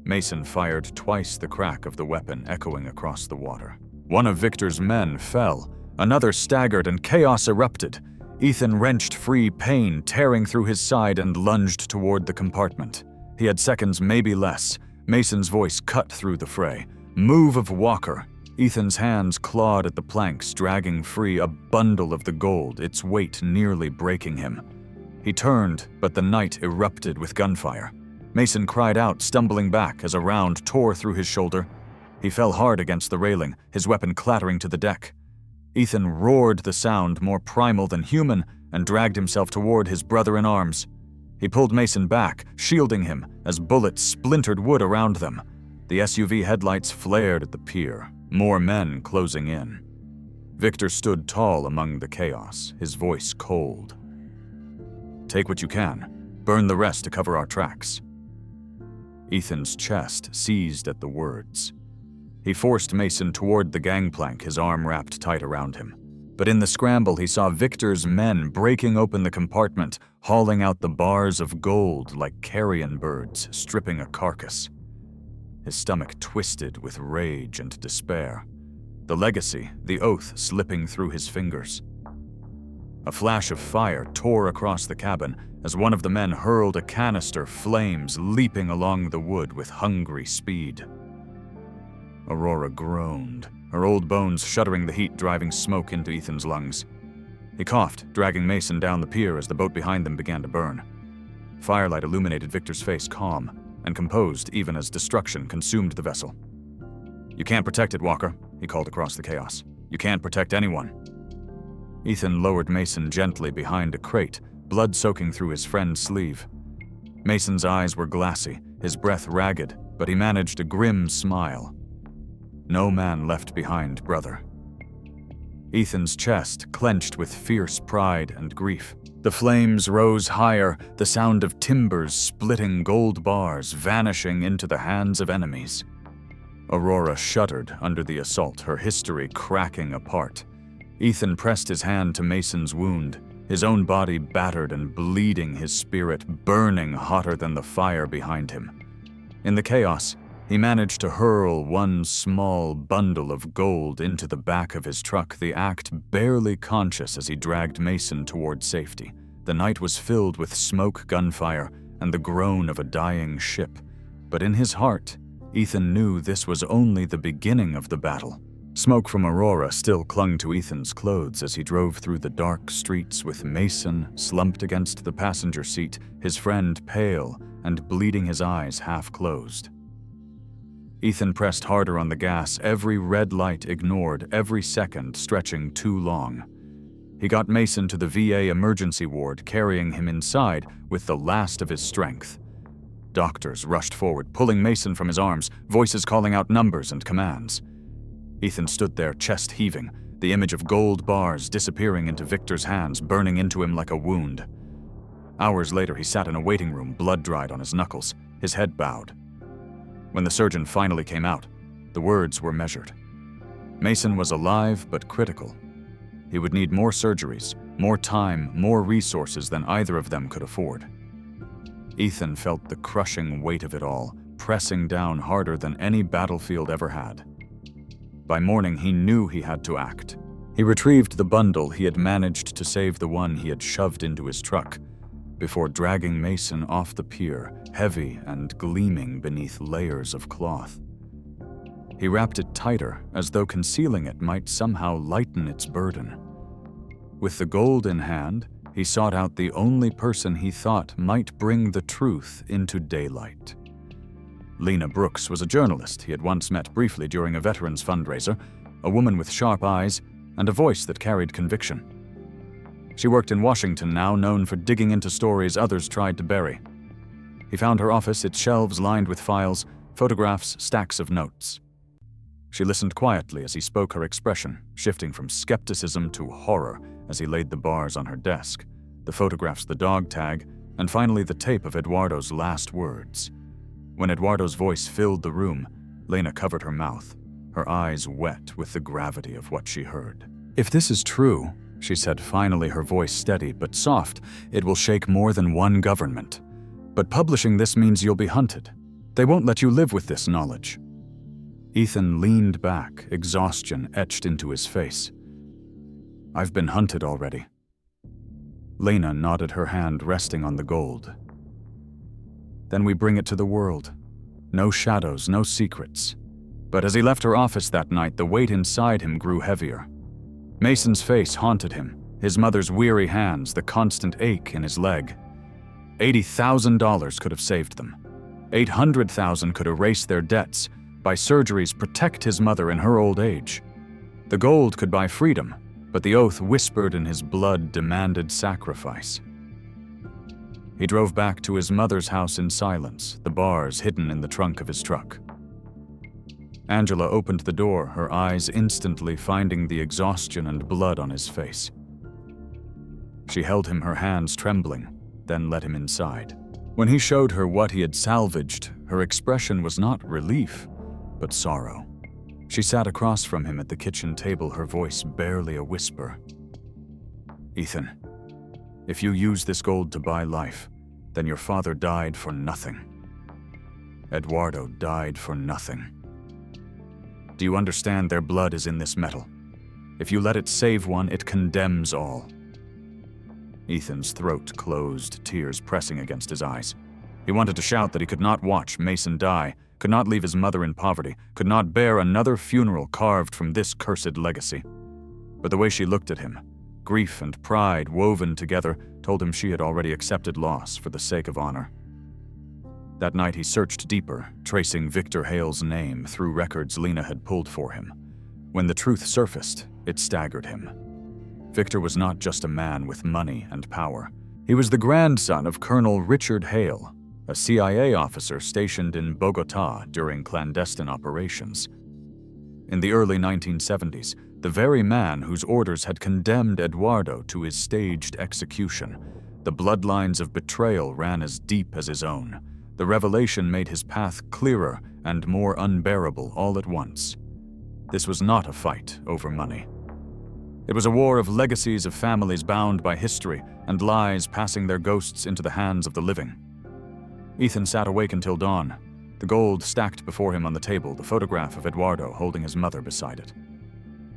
Mason fired twice the crack of the weapon echoing across the water. One of Victor's men fell, another staggered, and chaos erupted. Ethan wrenched free, pain tearing through his side, and lunged toward the compartment. He had seconds, maybe less. Mason's voice cut through the fray. "Move of Walker." Ethan's hands clawed at the planks, dragging free a bundle of the gold, its weight nearly breaking him. He turned, but the night erupted with gunfire. Mason cried out, stumbling back as a round tore through his shoulder. He fell hard against the railing, his weapon clattering to the deck. Ethan roared the sound, more primal than human, and dragged himself toward his brother in arms. He pulled Mason back, shielding him as bullets splintered wood around them. The SUV headlights flared at the pier, more men closing in. Victor stood tall among the chaos, his voice cold. "Take what you can. Burn the rest to cover our tracks." Ethan's chest seized at the words. He forced Mason toward the gangplank, his arm wrapped tight around him. But in the scramble, he saw Victor's men breaking open the compartment, hauling out the bars of gold like carrion birds stripping a carcass. His stomach twisted with rage and despair. The legacy, the oath slipping through his fingers. A flash of fire tore across the cabin as one of the men hurled a canister, flames leaping along the wood with hungry speed. Aurora groaned, her old bones shuddering the heat driving smoke into Ethan's lungs. He coughed, dragging Mason down the pier as the boat behind them began to burn. Firelight illuminated Victor's face, calm and composed even as destruction consumed the vessel. "You can't protect it, Walker," he called across the chaos. "You can't protect anyone." Ethan lowered Mason gently behind a crate, blood soaking through his friend's sleeve. Mason's eyes were glassy, his breath ragged, but he managed a grim smile. "No man left behind, brother." Ethan's chest clenched with fierce pride and grief. The flames rose higher, the sound of timbers splitting, gold bars vanishing into the hands of enemies. Aurora shuddered under the assault, her history cracking apart. Ethan pressed his hand to Mason's wound, his own body battered and bleeding, his spirit burning hotter than the fire behind him. In the chaos, he managed to hurl one small bundle of gold into the back of his truck, the act barely conscious as he dragged Mason toward safety. The night was filled with smoke, gunfire, and the groan of a dying ship. But in his heart, Ethan knew this was only the beginning of the battle. Smoke from Aurora still clung to Ethan's clothes as he drove through the dark streets with Mason slumped against the passenger seat, his friend pale and bleeding, his eyes half closed. Ethan pressed harder on the gas, every red light ignored, every second stretching too long. He got Mason to the VA emergency ward, carrying him inside with the last of his strength. Doctors rushed forward, pulling Mason from his arms, voices calling out numbers and commands. Ethan stood there, chest heaving, the image of gold bars disappearing into Victor's hands, burning into him like a wound. Hours later, he sat in a waiting room, blood dried on his knuckles, his head bowed. When the surgeon finally came out, the words were measured. Mason was alive but critical. He would need more surgeries, more time, more resources than either of them could afford. Ethan felt the crushing weight of it all, pressing down harder than any battlefield ever had. By morning, he knew he had to act. He retrieved the bundle he had managed to save, the one he had shoved into his truck, before dragging Mason off the pier, heavy and gleaming beneath layers of cloth. He wrapped it tighter, as though concealing it might somehow lighten its burden. With the gold in hand, he sought out the only person he thought might bring the truth into daylight. Lena Brooks was a journalist he had once met briefly during a veterans fundraiser, a woman with sharp eyes and a voice that carried conviction. She worked in Washington now, known for digging into stories others tried to bury. He found her office, its shelves lined with files, photographs, stacks of notes. She listened quietly as he spoke, her expression shifting from skepticism to horror as he laid the bars on her desk, the photographs, the dog tag, and finally the tape of Eduardo's last words. When Eduardo's voice filled the room, Lena covered her mouth, her eyes wet with the gravity of what she heard. "If this is true," she said, finally, her voice steady but soft, "it will shake more than one government. But publishing this means you'll be hunted. They won't let you live with this knowledge." Ethan leaned back, exhaustion etched into his face. "I've been hunted already." Lena nodded, her hand resting on the gold. "Then we bring it to the world. No shadows, no secrets." But as he left her office that night, the weight inside him grew heavier. Mason's face haunted him, his mother's weary hands, the constant ache in his leg. $80,000 could have saved them. $800,000 could erase their debts, buy surgeries, protect his mother in her old age. The gold could buy freedom, but the oath whispered in his blood demanded sacrifice. He drove back to his mother's house in silence, the bars hidden in the trunk of his truck. Angela opened the door, her eyes instantly finding the exhaustion and blood on his face. She held him, her hands trembling, then let him inside. When he showed her what he had salvaged, her expression was not relief, but sorrow. She sat across from him at the kitchen table, her voice barely a whisper. "Ethan, if you use this gold to buy life, then your father died for nothing. Eduardo died for nothing. Do you understand? Their blood is in this metal. If you let it save one, it condemns all." Ethan's throat closed, tears pressing against his eyes. He wanted to shout that he could not watch Mason die, could not leave his mother in poverty, could not bear another funeral carved from this cursed legacy. But the way she looked at him, grief and pride woven together, told him she had already accepted loss for the sake of honor. That night he searched deeper, tracing Victor Hale's name through records Lena had pulled for him. When the truth surfaced, it staggered him. Victor was not just a man with money and power. He was the grandson of Colonel Richard Hale, a CIA officer stationed in Bogota during clandestine operations. In the early 1970s, the very man whose orders had condemned Eduardo to his staged execution, the bloodlines of betrayal ran as deep as his own. The revelation made his path clearer and more unbearable all at once. This was not a fight over money. It was a war of legacies of families bound by history and lies passing their ghosts into the hands of the living. Ethan sat awake until dawn, the gold stacked before him on the table, the photograph of Eduardo holding his mother beside it.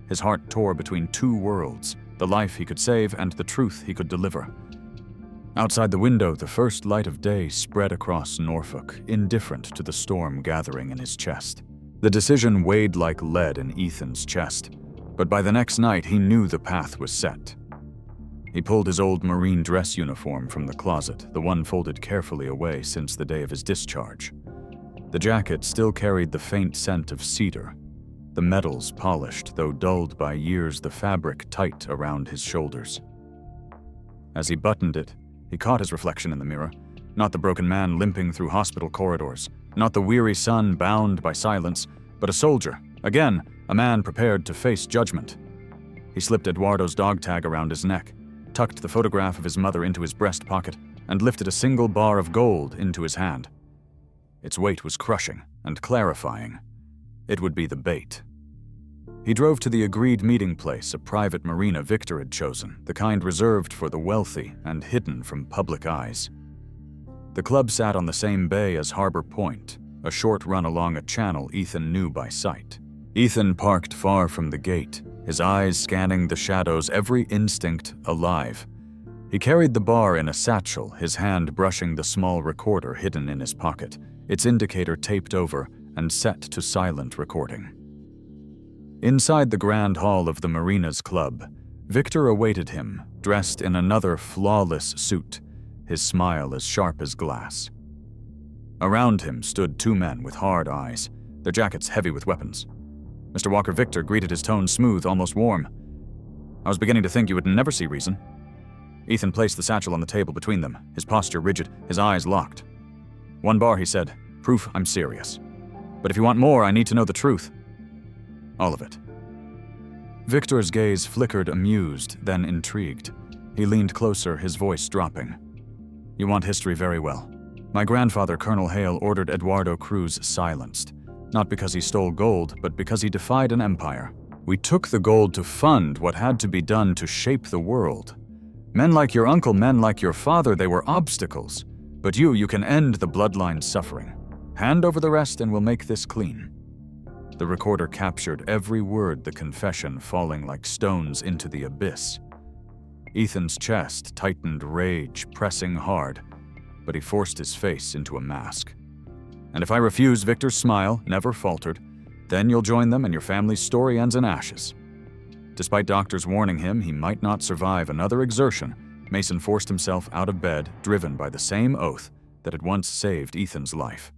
His heart tore between two worlds, the life he could save and the truth he could deliver. Outside the window, the first light of day spread across Norfolk, indifferent to the storm gathering in his chest. The decision weighed like lead in Ethan's chest, but by the next night he knew the path was set. He pulled his old Marine dress uniform from the closet, the one folded carefully away since the day of his discharge. The jacket still carried the faint scent of cedar, the metals polished, though dulled by years, the fabric tight around his shoulders. As he buttoned it, he caught his reflection in the mirror, not the broken man limping through hospital corridors, not the weary son bound by silence, but a soldier, again, a man prepared to face judgment. He slipped Eduardo's dog tag around his neck, tucked the photograph of his mother into his breast pocket, and lifted a single bar of gold into his hand. Its weight was crushing and clarifying. It would be the bait. He drove to the agreed meeting place, a private marina Victor had chosen, the kind reserved for the wealthy and hidden from public eyes. The club sat on the same bay as Harbor Point, a short run along a channel Ethan knew by sight. Ethan parked far from the gate, his eyes scanning the shadows, every instinct alive. He carried the bar in a satchel, his hand brushing the small recorder hidden in his pocket, its indicator taped over and set to silent recording. Inside the grand hall of the Marina's club, Victor awaited him, dressed in another flawless suit, his smile as sharp as glass. Around him stood two men with hard eyes, their jackets heavy with weapons. Mr. Walker Victor greeted his tone smooth, almost warm. "I was beginning to think you would never see reason." Ethan placed the satchel on the table between them, his posture rigid, his eyes locked. "1 bar," he said. "Proof I'm serious. But if you want more, I need to know the truth. All of it." Victor's gaze flickered amused, then intrigued. He leaned closer, his voice dropping. "You want history very well. My grandfather, Colonel Hale, ordered Eduardo Cruz silenced. Not because he stole gold, but because he defied an empire. We took the gold to fund what had to be done to shape the world. Men like your uncle, men like your father, they were obstacles. But you can end the bloodline's suffering. Hand over the rest and we'll make this clean." The recorder captured every word, the confession falling like stones into the abyss. Ethan's chest tightened, rage pressing hard, but he forced his face into a mask. "And if I refuse," Victor's smile never faltered, "then you'll join them and your family's story ends in ashes." Despite doctors warning him he might not survive another exertion, Mason forced himself out of bed, driven by the same oath that had once saved Ethan's life.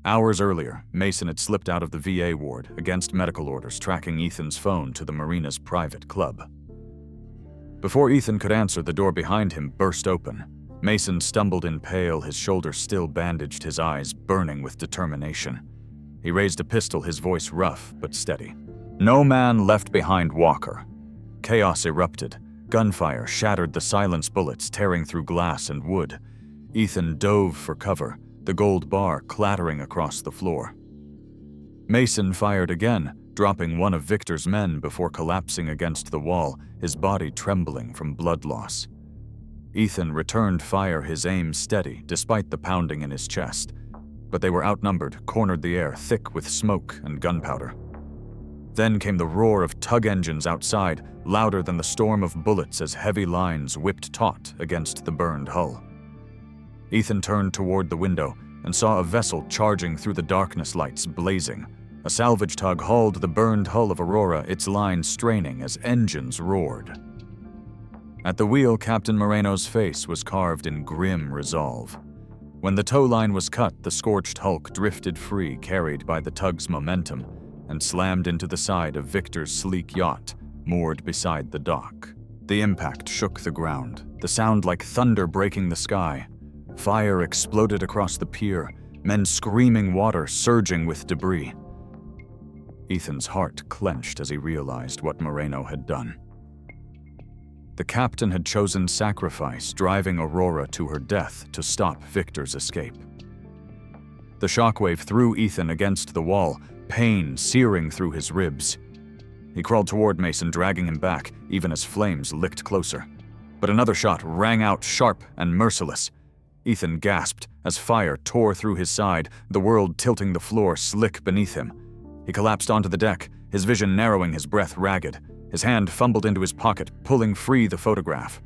Hours earlier, Mason had slipped out of the VA ward against medical orders, tracking Ethan's phone to the Marina's private club. Before Ethan could answer, the door behind him burst open. Mason stumbled in pale, his shoulders still bandaged, his eyes burning with determination. He raised a pistol, his voice rough but steady. "No man left behind Walker." Chaos erupted. Gunfire shattered the silence bullets, tearing through glass and wood. Ethan dove for cover, the gold bar clattering across the floor. Mason fired again, dropping one of Victor's men before collapsing against the wall, his body trembling from blood loss. Ethan returned fire, his aim steady, despite the pounding in his chest. But they were outnumbered, cornered the air thick with smoke and gunpowder. Then came the roar of tug engines outside, louder than the storm of bullets as heavy lines whipped taut against the burned hull. Ethan turned toward the window and saw a vessel charging through the darkness, lights blazing. A salvage tug hauled the burned hull of Aurora, its line straining as engines roared. At the wheel, Captain Moreno's face was carved in grim resolve. When the tow line was cut, the scorched hulk drifted free, carried by the tug's momentum, and slammed into the side of Victor's sleek yacht, moored beside the dock. The impact shook the ground, the sound like thunder breaking the sky. Fire exploded across the pier, men screaming, water surging with debris. Ethan's heart clenched as he realized what Moreno had done. The captain had chosen sacrifice, driving Aurora to her death to stop Victor's escape. The shockwave threw Ethan against the wall, pain searing through his ribs. He crawled toward Mason, dragging him back, even as flames licked closer. But another shot rang out sharp and merciless. Ethan gasped as fire tore through his side, the world tilting the floor slick beneath him. He collapsed onto the deck, his vision narrowing, his breath ragged. His hand fumbled into his pocket, pulling free the photograph.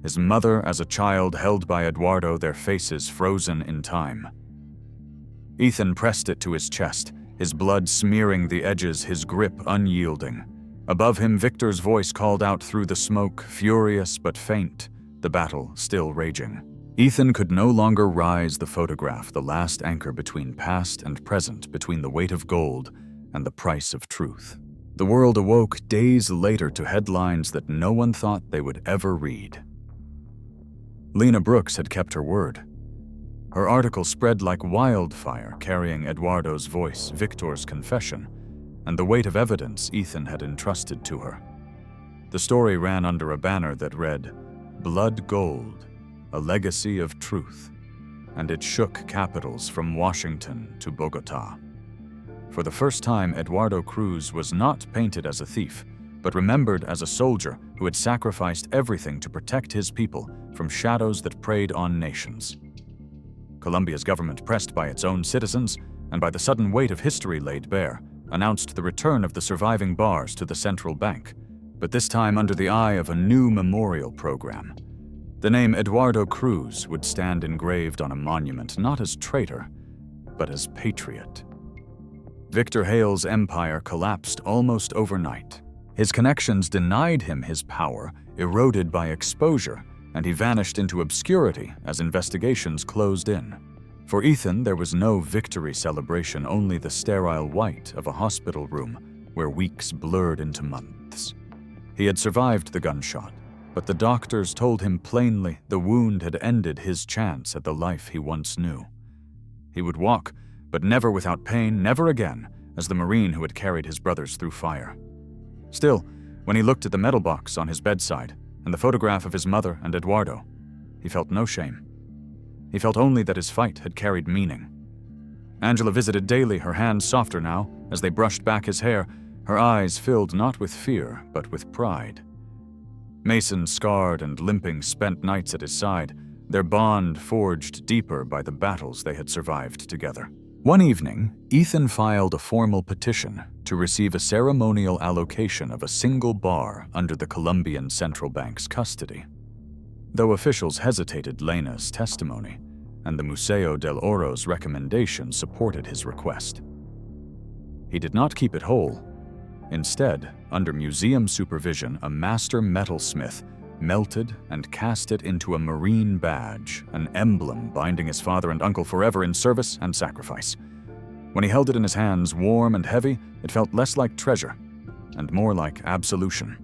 His mother as a child held by Eduardo, their faces frozen in time. Ethan pressed it to his chest, his blood smearing the edges, his grip unyielding. Above him, Victor's voice called out through the smoke, furious but faint, the battle still raging. Ethan could no longer rise the photograph, the last anchor between past and present, between the weight of gold and the price of truth. The world awoke days later to headlines that no one thought they would ever read. Lena Brooks had kept her word. Her article spread like wildfire, carrying Eduardo's voice, Victor's confession, and the weight of evidence Ethan had entrusted to her. The story ran under a banner that read, "Blood Gold, a legacy of truth," and it shook capitals from Washington to Bogota. For the first time, Eduardo Cruz was not painted as a thief, but remembered as a soldier who had sacrificed everything to protect his people from shadows that preyed on nations. Colombia's government, pressed by its own citizens and by the sudden weight of history laid bare, announced the return of the surviving bars to the central bank, but this time under the eye of a new memorial program. The name Eduardo Cruz would stand engraved on a monument not as traitor, but as patriot. Victor Hale's empire collapsed almost overnight. His connections denied him his power, eroded by exposure, and he vanished into obscurity as investigations closed in. For Ethan, there was no victory celebration, only the sterile white of a hospital room where weeks blurred into months. He had survived the gunshot, but the doctors told him plainly the wound had ended his chance at the life he once knew. He would walk, but never without pain, never again, as the Marine who had carried his brothers through fire. Still, when he looked at the metal box on his bedside and the photograph of his mother and Eduardo, he felt no shame. He felt only that his fight had carried meaning. Angela visited daily, her hands softer now, as they brushed back his hair, her eyes filled not with fear, but with pride. Mason, scarred and limping, spent nights at his side, their bond forged deeper by the battles they had survived together. One evening, Ethan filed a formal petition to receive a ceremonial allocation of a single bar under the Colombian Central Bank's custody. Though officials hesitated, Lena's testimony and the Museo del Oro's recommendation supported his request. He did not keep it whole. Instead, under museum supervision, a master metalsmith melted and cast it into a marine badge, an emblem binding his father and uncle forever in service and sacrifice. When he held it in his hands, warm and heavy, it felt less like treasure and more like absolution.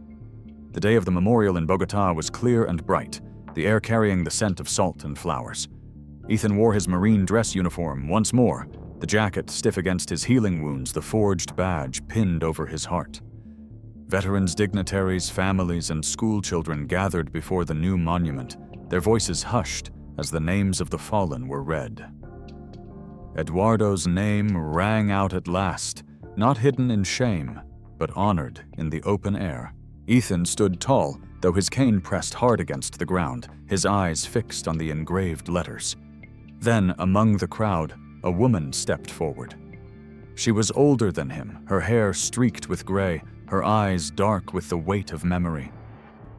The day of the memorial in Bogota was clear and bright, the air carrying the scent of salt and flowers. Ethan wore his marine dress uniform once more, the jacket stiff against his healing wounds, the forged badge pinned over his heart. Veterans, dignitaries, families, and schoolchildren gathered before the new monument, their voices hushed as the names of the fallen were read. Eduardo's name rang out at last, not hidden in shame, but honored in the open air. Ethan stood tall, though his cane pressed hard against the ground, his eyes fixed on the engraved letters. Then, among the crowd, a woman stepped forward. She was older than him, her hair streaked with gray, her eyes dark with the weight of memory.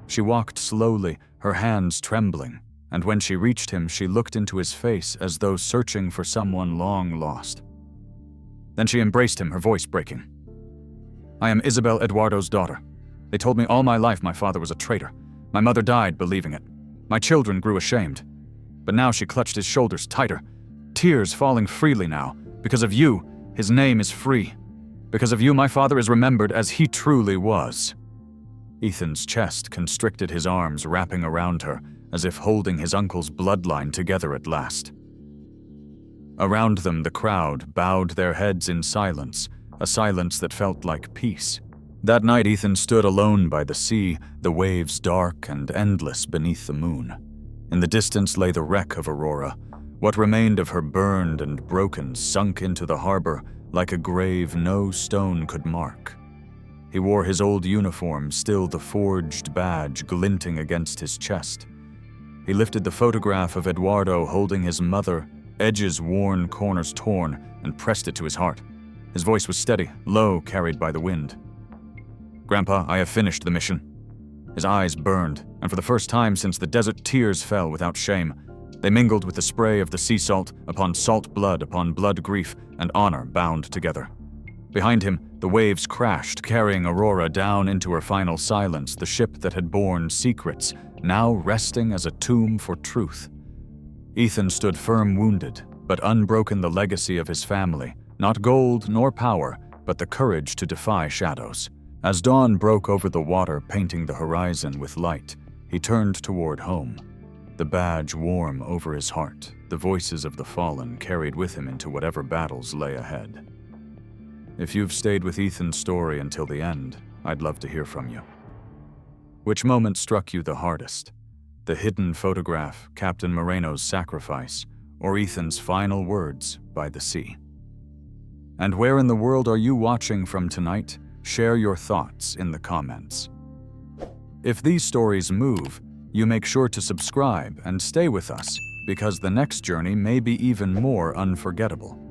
She walked slowly, her hands trembling, and when she reached him, she looked into his face as though searching for someone long lost. Then she embraced him, her voice breaking. "I am Isabel Eduardo's daughter. They told me all my life my father was a traitor. My mother died believing it. My children grew ashamed. But now," she clutched his shoulders tighter, tears falling freely now. "Because of you, his name is free. Because of you, my father is remembered as he truly was." Ethan's chest constricted, his arms wrapping around her, as if holding his uncle's bloodline together at last. Around them, the crowd bowed their heads in silence, a silence that felt like peace. That night, Ethan stood alone by the sea, the waves dark and endless beneath the moon. In the distance lay the wreck of Aurora. What remained of her burned and broken, sunk into the harbor like a grave no stone could mark. He wore his old uniform, still the forged badge glinting against his chest. He lifted the photograph of Eduardo holding his mother, edges worn, corners torn, and pressed it to his heart. His voice was steady, low, carried by the wind. "Grandpa, I have finished the mission." His eyes burned, and for the first time since the desert, tears fell without shame. They mingled with the spray of the sea salt, upon salt blood, upon blood grief, and honor bound together. Behind him, the waves crashed, carrying Aurora down into her final silence, the ship that had borne secrets, now resting as a tomb for truth. Ethan stood firm, wounded, but unbroken, the legacy of his family, not gold nor power, but the courage to defy shadows. As dawn broke over the water, painting the horizon with light, he turned toward home, the badge warm over his heart, the voices of the fallen carried with him into whatever battles lay ahead. If you've stayed with Ethan's story until the end, I'd love to hear from you. Which moment struck you the hardest? The hidden photograph, Captain Moreno's sacrifice, or Ethan's final words by the sea? And where in the world are you watching from tonight? Share your thoughts in the comments. If these stories move, you make sure to subscribe and stay with us, because the next journey may be even more unforgettable.